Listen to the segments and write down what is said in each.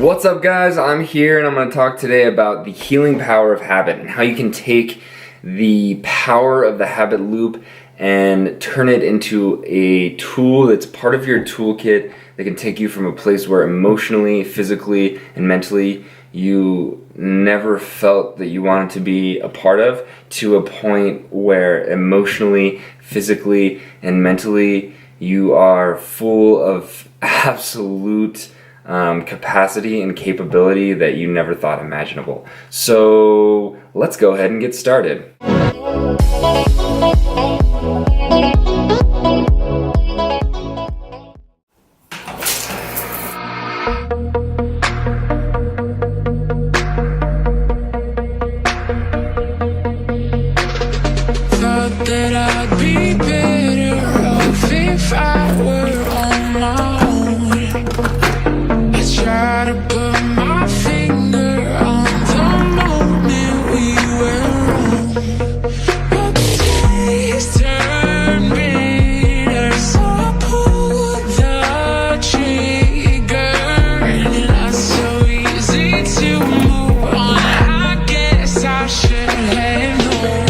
What's up, guys? I'm here and I'm going to talk today about the healing power of habit and how you can take the power of the habit loop and turn it into a tool that's part of your toolkit that can take you from a place where emotionally, physically, and mentally you never felt that you wanted to be a part of, to a point where emotionally, physically, and mentally you are full of absolute capacity and capability that you never thought imaginable. So let's go ahead and get started. Thought that I'd be better off if I were on my own. I try to put my finger on the moment we were wrong, but the days turn bitter, so I pulled the trigger, and it's not so easy to move on. I guess I should have known.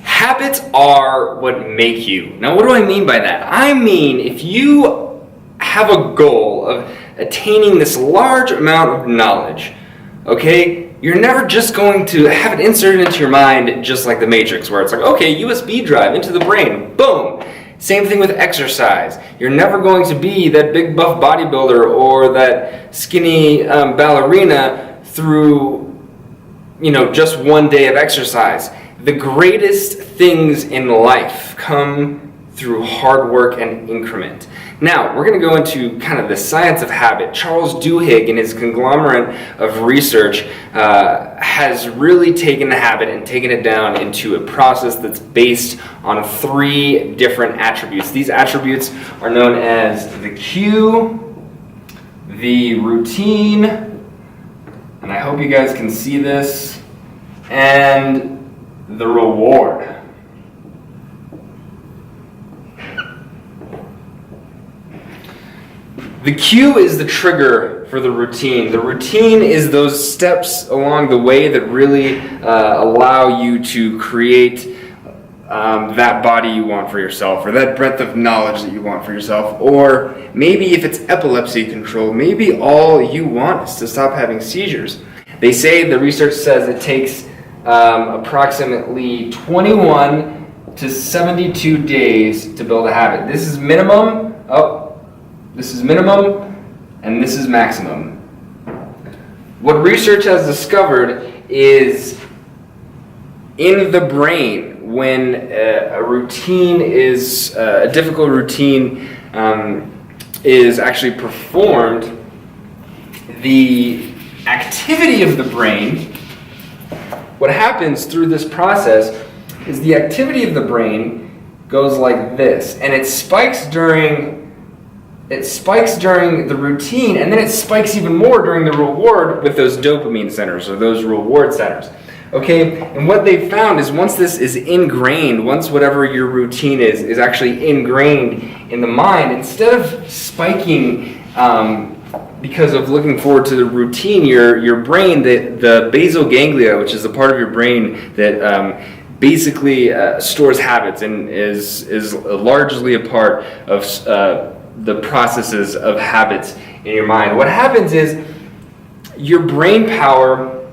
Habits are what make you. Now, what do I mean by that? I mean, if you have a goal of attaining this large amount of knowledge, okay, you're never just going to have it inserted into your mind just like the Matrix, where it's like, okay, USB drive into the brain, boom. Same thing with exercise. You're never going to be that big buff bodybuilder or that skinny ballerina through, just one day of exercise. The greatest things in life come through hard work and increment. Now, we're going to go into kind of the science of habit. Charles Duhigg, in his conglomerate of research, has really taken the habit and taken it down into a process that's based on 3 different attributes. These attributes are known as the cue, the routine, and I hope you guys can see this, and the reward. The cue is the trigger for the routine. The routine is those steps along the way that really allow you to create that body you want for yourself, or that breadth of knowledge that you want for yourself. Or maybe if it's epilepsy control, maybe all you want is to stop having seizures. They say, the research says, it takes approximately 21 to 72 days to build a habit. This is minimum. This is minimum, and this is maximum. What research has discovered is in the brain, when a routine is, a difficult routine is actually performed, the activity of the brain, what happens through this process is the activity of the brain goes like this, and it spikes during the routine, and then it spikes even more during the reward with those dopamine centers, or those reward centers. Okay, and what they found is once this is ingrained, once whatever your routine is actually ingrained in the mind, instead of spiking because of looking forward to the routine, your brain, the basal ganglia, which is the part of your brain that basically stores habits and is largely a part of the processes of habits in your mind. What happens is your brain power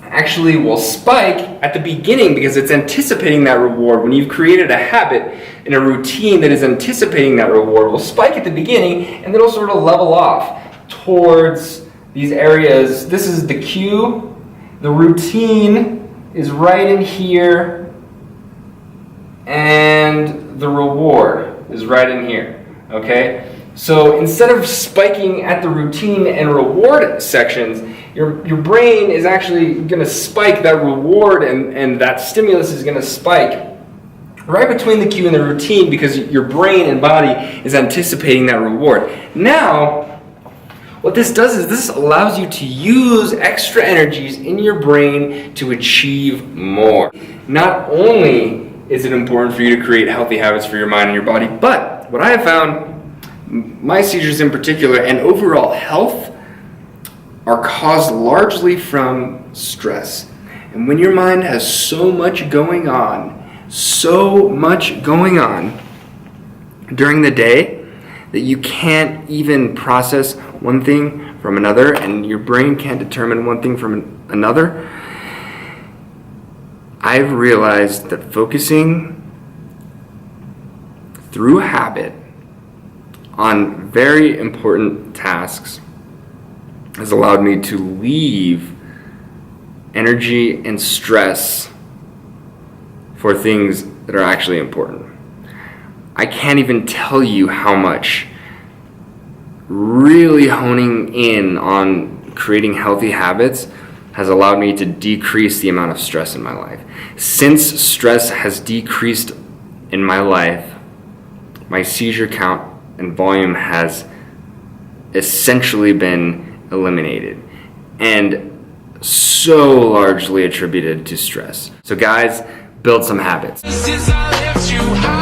actually will spike at the beginning because it's anticipating that reward. When you've created a habit in a routine that is anticipating that reward, will spike at the beginning, and it'll sort of level off towards these areas. This is the cue. The routine is right in here, and the reward is right in here. Okay? So instead of spiking at the routine and reward sections, your brain is actually going to spike that reward, and that stimulus is going to spike right between the cue and the routine, because your brain and body is anticipating that reward. Now, What this does is this allows you to use extra energies in your brain to achieve more. Not only is it important for you to create healthy habits for your mind and your body, but what I have found, my seizures in particular and overall health are caused largely from stress. And when your mind has so much going on during the day, that you can't even process one thing from another, and your brain can't determine one thing from another, I've realized that focusing through habit on very important tasks has allowed me to leave energy and stress for things that are actually important. I can't even tell you how much really honing in on creating healthy habits has allowed me to decrease the amount of stress in my life. Since stress has decreased in my life, my seizure count and volume has essentially been eliminated, and so largely attributed to stress. So guys, build some habits. Since I left you,